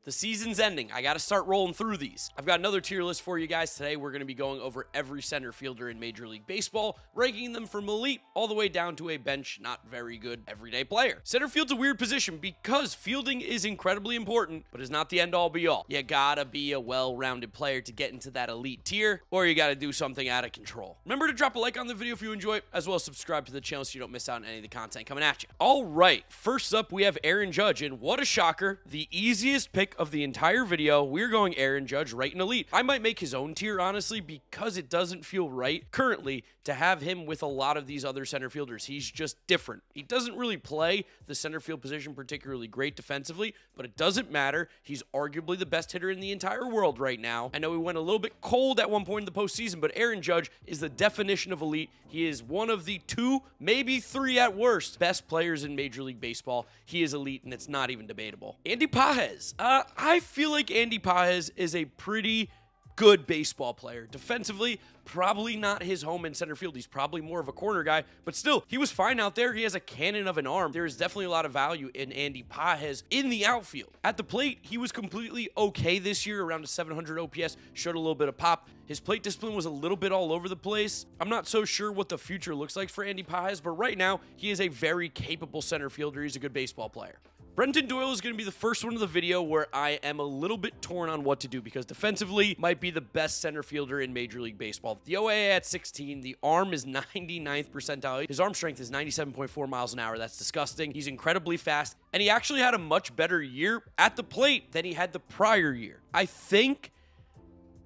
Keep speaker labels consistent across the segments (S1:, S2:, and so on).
S1: The season's ending. I got to start rolling through these. I've got another tier list for you guys. Today, we're going to be going over every center fielder in Major League Baseball, ranking them from elite all the way down to a bench, not very good everyday player. Center field's a weird position because fielding is incredibly important, but is not the end-all be-all. You gotta be a well-rounded player to get into that elite tier, or you gotta do something out of control. Remember to drop a like on the video if you enjoy it, as well as subscribe to the channel so you don't miss out on any of the content coming at you. All right, first up, we have Aaron Judge, and what a shocker, the easiest pick of the entire video. We're going Aaron Judge right in elite. I might make his own tier, honestly, because it doesn't feel right currently to have him with a lot of these other center fielders. He's just different. He doesn't really play the center field position particularly great defensively, but it doesn't matter. He's arguably the best hitter in the entire world right now. I know he went a little bit cold at one point in the postseason, but Aaron Judge is the definition of elite. He is one of the 2, maybe 3 at worst, best players in Major League Baseball. He is elite, and it's not even debatable. Andy Pages. I feel like Andy Pages is a pretty good baseball player. Defensively, probably not his home in center field. He's probably more of a corner guy, but still, he was fine out there. He has a cannon of an arm. There is definitely a lot of value in Andy Pages in the outfield. At the plate, he was completely okay this year, around a 700 OPS, showed a little bit of pop. His plate discipline was a little bit all over the place. I'm not so sure what the future looks like for Andy Pages, but right now, he is a very capable center fielder. He's a good baseball player. Brenton Doyle is going to be the first one of the video where I am a little bit torn on what to do because defensively might be the best center fielder in Major League Baseball. The OAA at 16, the arm is 99th percentile. His arm strength is 97.4 miles an hour. That's disgusting. He's incredibly fast, and he actually had a much better year at the plate than he had the prior year. I think,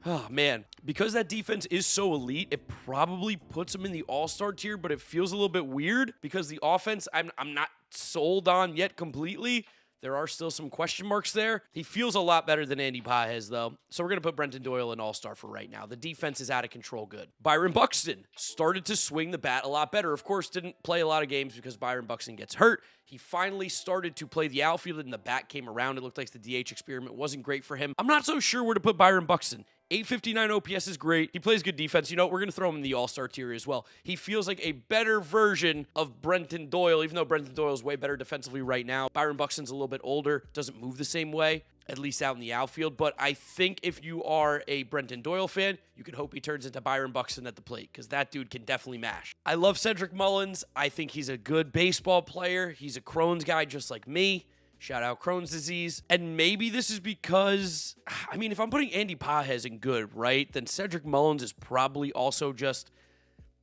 S1: oh man, because that defense is so elite, it probably puts him in the All-Star tier, but it feels a little bit weird because the offense, I'm not sold on yet completely. There are still some question marks there. He feels a lot better than Andy Pages, though. So we're going to put Brenton Doyle in All-Star for right now. The defense is out of control good. Byron Buxton started to swing the bat a lot better. Of course, didn't play a lot of games because Byron Buxton gets hurt. He finally started to play the outfield, and the bat came around. It looked like the DH experiment wasn't great for him. I'm not so sure where to put Byron Buxton. 859 OPS is great. He plays good defense. You know, we're going to throw him in the All-Star tier as well. He feels like a better version of Brenton Doyle, even though Brenton Doyle is way better defensively right now. Byron Buxton's a little bit older, doesn't move the same way, at least out in the outfield. But I think if you are a Brenton Doyle fan, you can hope he turns into Byron Buxton at the plate because that dude can definitely mash. I love Cedric Mullins. I think he's a good baseball player. He's a Crohn's guy just like me. Shout out Crohn's disease. And maybe this is because, I mean, if I'm putting Andy Pages in good, right, then Cedric Mullins is probably also just,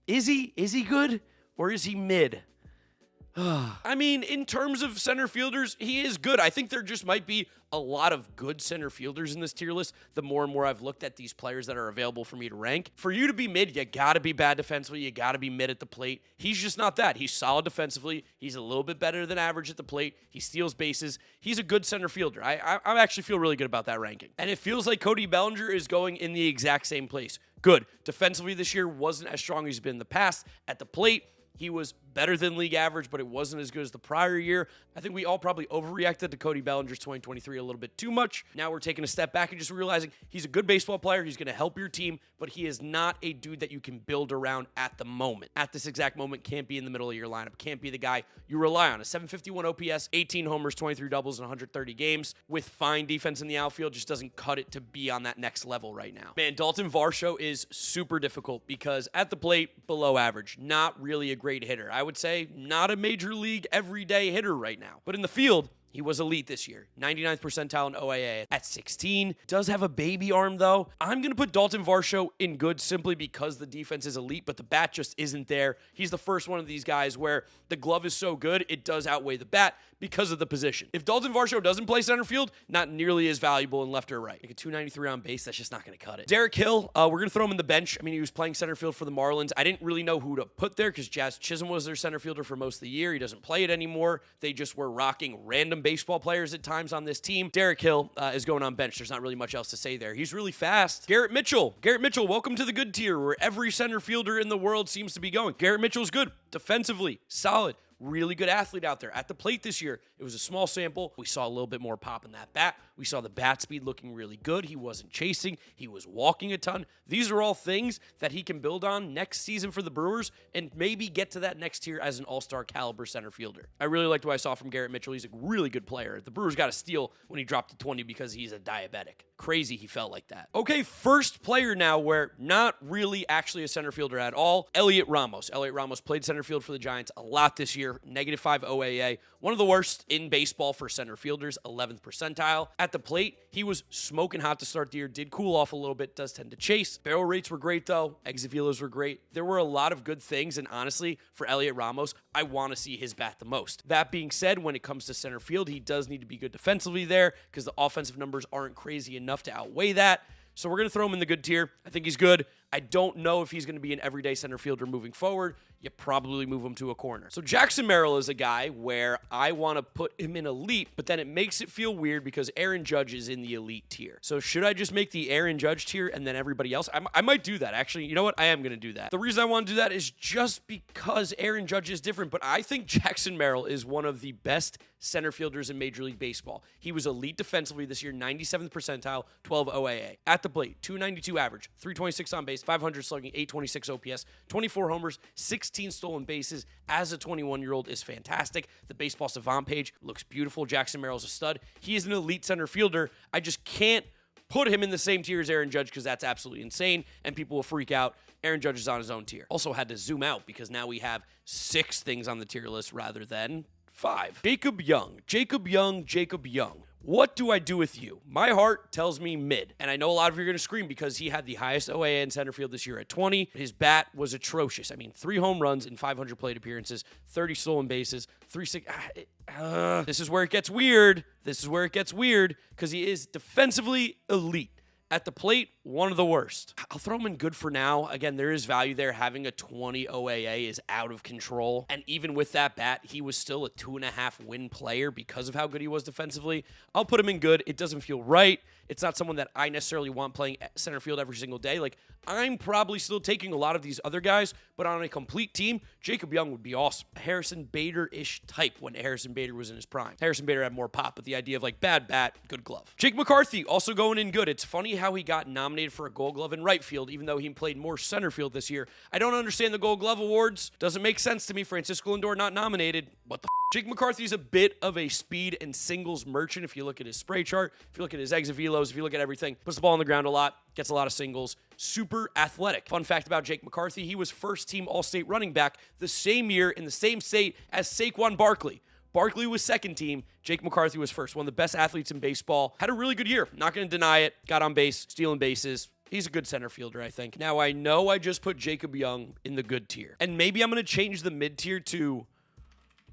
S1: is he good or is he mid? I mean, in terms of center fielders, he is good. I think there just might be a lot of good center fielders in this tier list the more and more I've looked at these players that are available for me to rank. For you to be mid, you got to be bad defensively. You got to be mid at the plate. He's just not that. He's solid defensively. He's a little bit better than average at the plate. He steals bases. He's a good center fielder. I actually feel really good about that ranking. And it feels like Cody Bellinger is going in the exact same place. Good. Defensively this year wasn't as strong as he's been in the past. At the plate, he was better than league average, but it wasn't as good as the prior year. I think we all probably overreacted to Cody Bellinger's 2023 a little bit too much. Now we're taking a step back and just realizing he's a good baseball player. He's going to help your team, but he is not a dude that you can build around at the moment. At this exact moment, can't be in the middle of your lineup. Can't be the guy you rely on. A 751 OPS, 18 homers, 23 doubles in 130 games with fine defense in the outfield just doesn't cut it to be on that next level right now. Man, Dalton Varsho is super difficult because at the plate, below average. Not really a great hitter. I would say not a major league everyday hitter right now. But in the field, he was elite this year. 99th percentile in OAA at 16. Does have a baby arm, though. I'm going to put Dalton Varsho in good simply because the defense is elite, but the bat just isn't there. He's the first one of these guys where the glove is so good, it does outweigh the bat because of the position. If Dalton Varsho doesn't play center field, not nearly as valuable in left or right. Like a 293 on base, that's just not going to cut it. Derek Hill, we're going to throw him in the bench. I mean, he was playing center field for the Marlins. I didn't really know who to put there because Jazz Chisholm was their center fielder for most of the year. He doesn't play it anymore. They just were rocking random baseball players at times on this team. Derek Hill is going on bench. There's not really much else to say there. He's really fast. Garrett Mitchell, welcome to the good tier where every center fielder in the world seems to be going. Garrett Mitchell's good. Defensively, solid. really good athlete out there. At the plate this year, it was a small sample. We saw a little bit more pop in that bat. We saw the bat speed looking really good. He wasn't chasing. He was walking a ton. These are all things that he can build on next season for the Brewers and maybe get to that next tier as an all-star caliber center fielder. I really liked what I saw from Garrett Mitchell. He's a really good player. The Brewers got a steal when he dropped to 20 because he's a diabetic. Crazy he felt like that. Okay, first player now where not really actually a center fielder at all, Elliot Ramos. Elliot Ramos played center field for the Giants a lot this year, -5 OAA, one of the worst in baseball for center fielders, 11th percentile. At the plate, he was smoking hot to start the year, did cool off a little bit, does tend to chase. Barrel rates were great though, exit velos were great. There were a lot of good things, and honestly, for Elliot Ramos, I want to see his bat the most. That being said, when it comes to center field, he does need to be good defensively there because the offensive numbers aren't crazy enough to outweigh that. So we're going to throw him in the good tier. I think he's good. I don't know if he's going to be an everyday center fielder moving forward. You probably move him to a corner. So Jackson Merrill is a guy where I want to put him in elite, but then it makes it feel weird because Aaron Judge is in the elite tier. So should I just make the Aaron Judge tier and then everybody else? I might do that. Actually, you know what? I am going to do that. The reason I want to do that is just because Aaron Judge is different, but I think Jackson Merrill is one of the best center fielders in Major League Baseball. He was elite defensively this year, 97th percentile, 12 OAA. At the plate, 292 average, 326 on base, 500 slugging, 826 OPS, 24 homers, 16 stolen bases as a 21-year-old is fantastic. The Baseball Savant page looks beautiful. Jackson Merrill's a stud. He is an elite center fielder. I just can't put him in the same tier as Aaron Judge because that's absolutely insane, and people will freak out. Aaron Judge is on his own tier. Also had to zoom out because now we have 6 things on the tier list rather than 5. Jacob Young. What do I do with you? My heart tells me mid. And I know a lot of you are going to scream because he had the highest OAA in center field this year at 20. His bat was atrocious. I mean, 3 home runs in 500 plate appearances, 30 stolen bases, 3-6. This is where it gets weird. Because he is defensively elite. At the plate, one of the worst. I'll throw him in good for now. Again, there is value there. Having a 20 OAA is out of control. And even with that bat, he was still a 2.5 win player because of how good he was defensively. I'll put him in good. It doesn't feel right. It's not someone that I necessarily want playing center field every single day. Like, I'm probably still taking a lot of these other guys, but on a complete team, Jacob Young would be awesome. A Harrison Bader-ish type when Harrison Bader was in his prime. Harrison Bader had more pop, but the idea of like bad bat, good glove. Jake McCarthy also going in good. It's funny how he got nominated for a Gold Glove in right field, even though he played more center field this year. I don't understand the Gold Glove awards. Doesn't make sense to me. Francisco Lindor not nominated. What the f? Jake McCarthy's a bit of a speed and singles merchant if you look at his spray chart, if you look at his exit velos, if you look at everything. Puts the ball on the ground a lot, gets a lot of singles, super athletic. Fun fact about Jake McCarthy, he was first-team All-State running back the same year in the same state as Saquon Barkley. Barkley was second team. Jake McCarthy was first. One of the best athletes in baseball. Had a really good year. Not going to deny it. Got on base, stealing bases. He's a good center fielder, I think. Now, I know I just put Jacob Young in the good tier. And maybe I'm going to change the mid tier to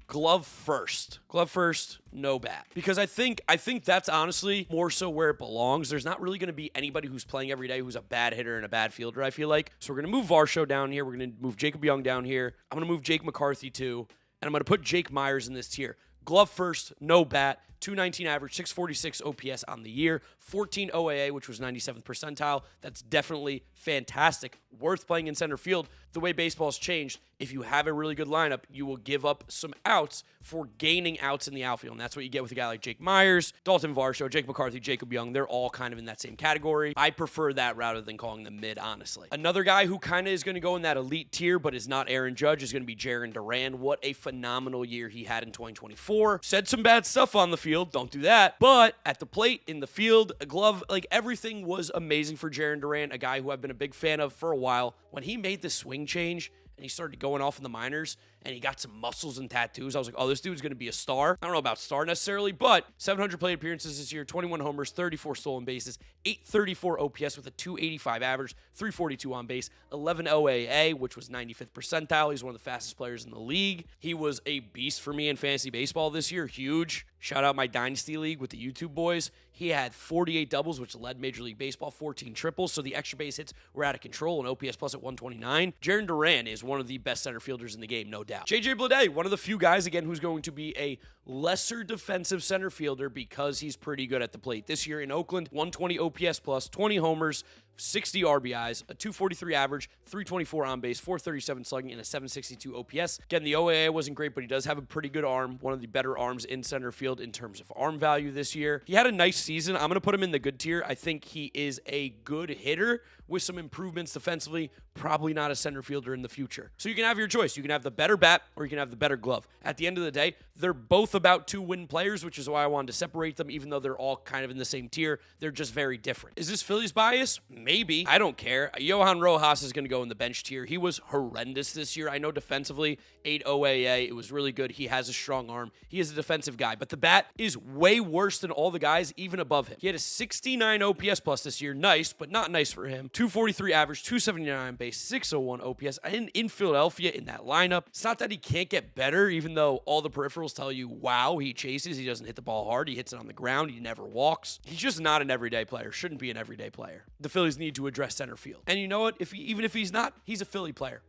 S1: glove first. Glove first, no bat. Because I think that's honestly more so where it belongs. There's not really going to be anybody who's playing every day who's a bad hitter and a bad fielder, I feel like. So we're going to move Varsho down here. We're going to move Jacob Young down here. I'm going to move Jake McCarthy too. And I'm going to put Jake Myers in this tier. Glove first, no bat, 219 average, 646 OPS on the year, 14 OAA, which was 97th percentile. That's definitely fantastic. Worth playing in center field. The way baseball's changed, if you have a really good lineup, you will give up some outs for gaining outs in the outfield. And that's what you get with a guy like Jake Myers, Dalton Varsho, Jake McCarthy, Jacob Young. They're all kind of in that same category. I prefer that rather than calling them mid, honestly. Another guy who kind of is going to go in that elite tier, but is not Aaron Judge, is going to be Jarren Duran. What a phenomenal year he had in 2024. Said some bad stuff on the field. Don't do that. But at the plate, in the field, a glove, like everything was amazing for Jarren Duran, a guy who I've been a big fan of for a while. When he made the swing change and he started going off in the minors and he got some muscles and tattoos, I was like, oh, this dude's going to be a star. I don't know about star necessarily, but 700 plate appearances this year, 21 homers, 34 stolen bases, 834 OPS with a 285 average, 342 on base, 11 OAA, which was 95th percentile. He's one of the fastest players in the league. He was a beast for me in fantasy baseball this year. Huge. Shout out my Dynasty League with the YouTube boys. He had 48 doubles, which led Major League Baseball, 14 triples, so the extra base hits were out of control, and OPS plus at 129. Jarren Duran is one of the best center fielders in the game, no doubt. JJ Bleday, one of the few guys, again, who's going to be a lesser defensive center fielder because he's pretty good at the plate. This year in Oakland, 120 OPS plus, 20 homers, 60 RBIs, a 243 average, 324 on base, 437 slugging, and a 762 OPS. Again, the OAA wasn't great, but he does have a pretty good arm, one of the better arms in center field in terms of arm value this year. He had a nice season. I'm going to put him in the good tier. I think he is a good hitter with some improvements defensively, probably not a center fielder in the future. So you can have your choice. You can have the better bat or you can have the better glove. At the end of the day, they're both about to win players, which is why I wanted to separate them, even though they're all kind of in the same tier. They're just very different. Is this Phillies bias? Maybe. I don't care. Johan Rojas is going to go in the bench tier. He was horrendous this year. I know defensively, 8 OAA. It was really good. He has a strong arm. He is a defensive guy, but the bat is way worse than all the guys even above him. He had a 69 OPS plus this year. Nice, but not nice for him. 243 average, 279 base, 601 OPS. And in Philadelphia in that lineup, it's not that he can't get better, even though all the peripherals tell you, wow, he chases, he doesn't hit the ball hard, he hits it on the ground, he never walks. He's just not an everyday player. Shouldn't be an everyday player. The Phillies need to address center field. And you know what? Even if he's not, he's a Philly player.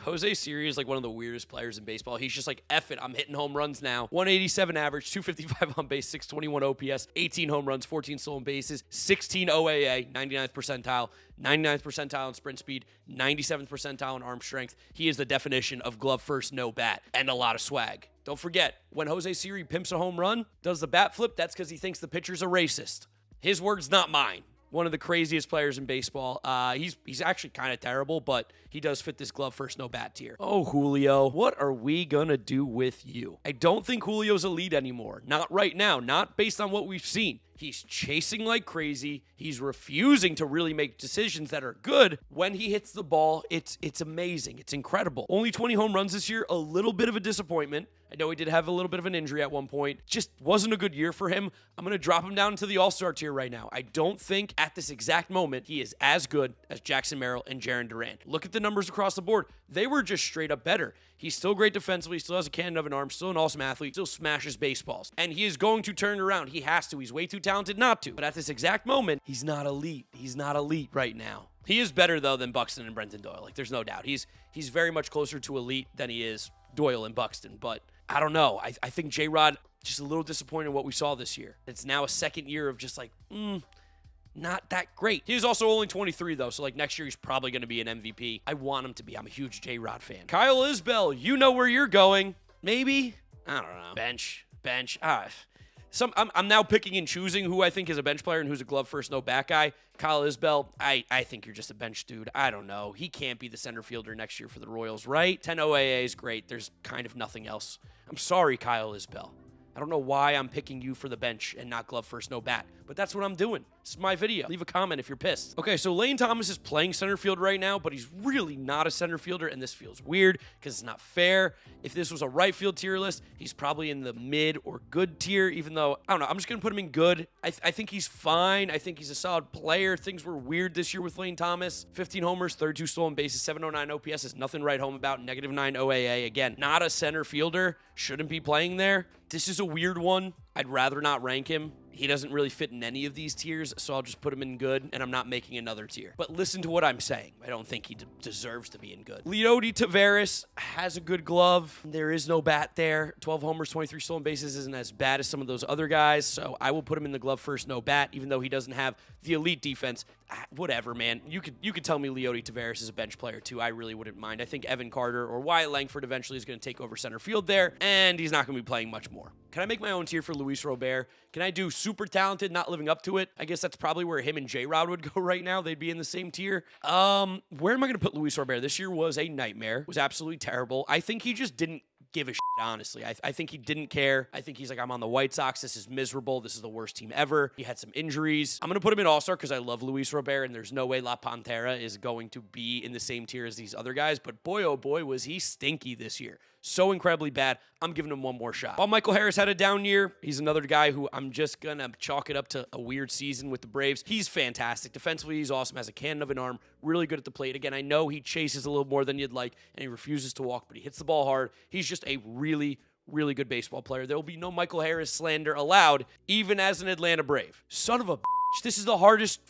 S1: Jose Siri is like one of the weirdest players in baseball. He's just like, F it, I'm hitting home runs now. 187 average, 255 on base, 621 OPS, 18 home runs, 14 stolen bases, 16 OAA, 99th percentile, 99th percentile in sprint speed, 97th percentile in arm strength. He is the definition of glove first, no bat, and a lot of swag. Don't forget, when Jose Siri pimps a home run, does the bat flip, that's because he thinks the pitcher's a racist. His words, not mine. One of the craziest players in baseball. He's actually kind of terrible, but he does fit this glove first, no bat tier. Oh, Julio, what are we going to do with you? I don't think Julio's elite anymore. Not right now. Not based on what we've seen. He's chasing like crazy. He's refusing to really make decisions that are good. When he hits the ball, it's amazing. It's incredible. Only 20 home runs this year, a little bit of a disappointment. I know he did have a little bit of an injury at one point. Just wasn't a good year for him. I'm going to drop him down into the All-Star tier right now. I don't think at this exact moment he is as good as Jackson Merrill and Jarren Duran. Look at the numbers across the board. They were just straight up better. He's still great defensively, still has a cannon of an arm, still an awesome athlete, still smashes baseballs. And he is going to turn it around. He has to. He's way too talented not to. But at this exact moment, he's not elite. He's not elite right now. He is better, though, than Buxton and Brenton Doyle. Like, there's no doubt. He's very much closer to elite than he is Doyle and Buxton. But I don't know. I think J-Rod, just a little disappointed in what we saw this year. It's now a second year of just like, not that great. He's also only 23, though, so like next year he's probably going to be an MVP. I want him to be. I'm a huge J-Rod fan. Kyle Isbell, you know where you're going. Maybe? I don't know. Bench. I'm now picking and choosing who I think is a bench player and who's a glove first, no bat guy. Kyle Isbell, I think you're just a bench dude. I don't know. He can't be the center fielder next year for the Royals, right? 10 OAA is great. There's kind of nothing else. I'm sorry, Kyle Isbell. I don't know why I'm picking you for the bench and not glove first, no bat, but that's what I'm doing. This is my video. Leave a comment if you're pissed. Okay, so Lane Thomas is playing center field right now, but he's really not a center fielder, and this feels weird because it's not fair. If this was a right field tier list, he's probably in the mid or good tier, even though, I don't know, I'm just going to put him in good. I think he's fine. I think he's a solid player. Things were weird this year with Lane Thomas. 15 homers, 32 stolen bases, 709 OPS is nothing to write home about. -9 OAA. Again, not a center fielder. Shouldn't be playing there. This is a weird one. I'd rather not rank him. He doesn't really fit in any of these tiers, so I'll just put him in good, and I'm not making another tier. But listen to what I'm saying. I don't think he deserves to be in good. Leody Taveras has a good glove. There is no bat there. 12 homers, 23 stolen bases isn't as bad as some of those other guys, so I will put him in the glove first, no bat, even though he doesn't have the elite defense. Whatever, man. You could tell me Leody Taveras is a bench player, too. I really wouldn't mind. I think Evan Carter or Wyatt Langford eventually is going to take over center field there, and he's not going to be playing much more. Can I make my own tier for Luis Robert? Can I do super talented, not living up to it? I guess that's probably where him and J-Rod would go right now. They'd be in the same tier. Where am I going to put Luis Robert? This year was a nightmare. It was absolutely terrible. I think he just didn't give a shit, honestly. I think he didn't care. I think he's like, I'm on the White Sox. This is miserable. This is the worst team ever. He had some injuries. I'm going to put him in All-Star because I love Luis Robert, and there's no way La Pantera is going to be in the same tier as these other guys. But boy, oh boy, was he stinky this year. So incredibly bad. I'm giving him one more shot. While Michael Harris had a down year, he's another guy who I'm just going to chalk it up to a weird season with the Braves. He's fantastic. Defensively, he's awesome. Has a cannon of an arm. Really good at the plate. Again, I know he chases a little more than you'd like, and he refuses to walk, but he hits the ball hard. He's just a really good baseball player. There will be no Michael Harris slander allowed, even as an Atlanta Brave. Son of a bitch. This is the hardest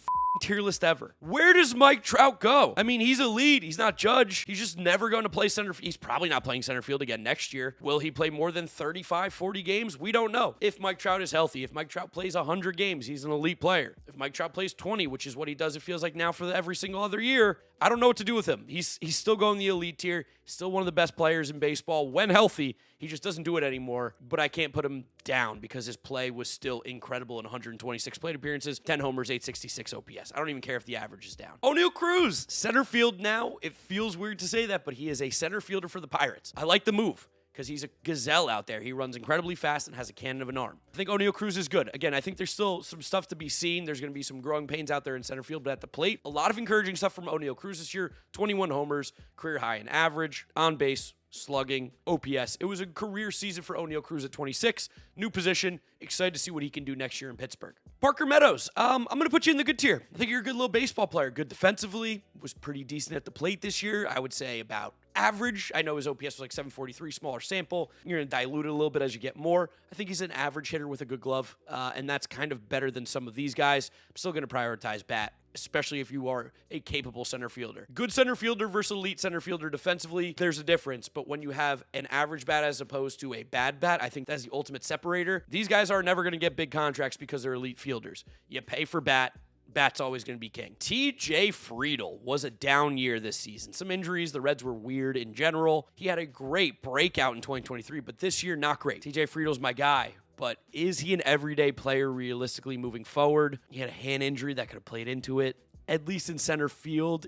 S1: tier list ever. Where does Mike Trout go? I mean, he's elite. He's not Judge. He's just never going to play center. He's probably not playing center field again next year. Will he play more than 35, 40 games? We don't know. If Mike Trout is healthy, if Mike Trout plays 100 games, he's an elite player. If Mike Trout plays 20, which is what he does, it feels like now for every single other year, I don't know what to do with him. He's still going the elite tier, still one of the best players in baseball when healthy. He just doesn't do it anymore, but I can't put him down because his play was still incredible in 126 plate appearances, 10 homers, 866 OPS. I don't even care if the average is down. O'Neal Cruz, center field now. It feels weird to say that, but he is a center fielder for the Pirates. I like the move, because he's a gazelle out there. He runs incredibly fast and has a cannon of an arm. I think O'Neal Cruz is good. Again, I think there's still some stuff to be seen. There's going to be some growing pains out there in center field, but at the plate, a lot of encouraging stuff from O'Neal Cruz this year. 21 homers, career high in average, on base, slugging, OPS. It was a career season for O'Neal Cruz at 26. New position. Excited to see what he can do next year in Pittsburgh. Parker Meadows. I'm going to put you in the good tier. I think you're a good little baseball player. Good defensively. Was pretty decent at the plate this year. I would say about average. I know his OPS was like 743, smaller sample. You're going to dilute it a little bit as you get more. I think he's an average hitter with a good glove, and that's kind of better than some of these guys. I'm still going to prioritize bat, especially if you are a capable center fielder. Good center fielder versus elite center fielder defensively, there's a difference. But when you have an average bat as opposed to a bad bat, I think that's the ultimate separator. These guys are never going to get big contracts because they're elite fielders. You pay for bat. Bat's always going to be king. TJ Friedl was a down year this season. Some injuries. The Reds were weird in general. He had a great breakout in 2023, but this year, not great. TJ Friedl's my guy. But is he an everyday player realistically moving forward? He had a hand injury that could have played into it. At least in center field,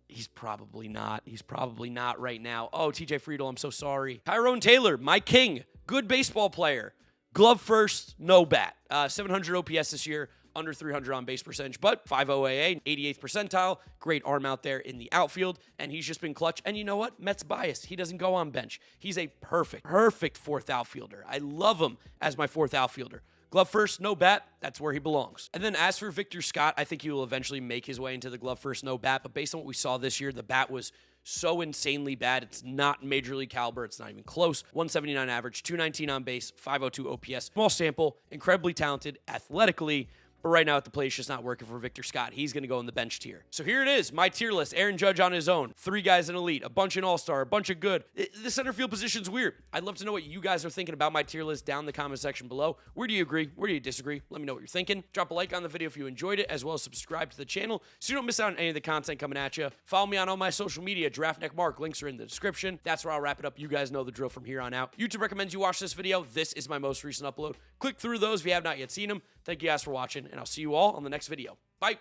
S1: he's probably not. He's probably not right now. Oh, TJ Friedl, I'm so sorry. Tyrone Taylor, my king. Good baseball player. Glove first, no bat. 700 OPS this year. Under 300 on base percentage, but 5 OAA, 88th percentile, great arm out there in the outfield, and he's just been clutch. And you know what? Mets biased. He doesn't go on bench. He's a perfect fourth outfielder. I love him as my fourth outfielder. Glove first, no bat, that's where he belongs. And then as for Victor Scott, I think he will eventually make his way into the glove first, no bat, but based on what we saw this year, the bat was so insanely bad. It's not major league caliber. It's not even close. 179 average, 219 on base, 502 OPS. Small sample, incredibly talented, athletically, but right now at the plate, it's just not working for Victor Scott. He's going to go in the bench tier. So here it is, my tier list. Aaron Judge on his own. 3 guys in elite, a bunch in all-star, a bunch of good. The center field position's weird. I'd love to know what you guys are thinking about my tier list down in the comment section below. Where do you agree? Where do you disagree? Let me know what you're thinking. Drop a like on the video if you enjoyed it, as well as subscribe to the channel so you don't miss out on any of the content coming at you. Follow me on all my social media, GiraffeNeckMarc. Links are in the description. That's where I'll wrap it up. You guys know the drill from here on out. YouTube recommends you watch this video. This is my most recent upload. Click through those if you have not yet seen them. Thank you guys for watching, and I'll see you all on the next video.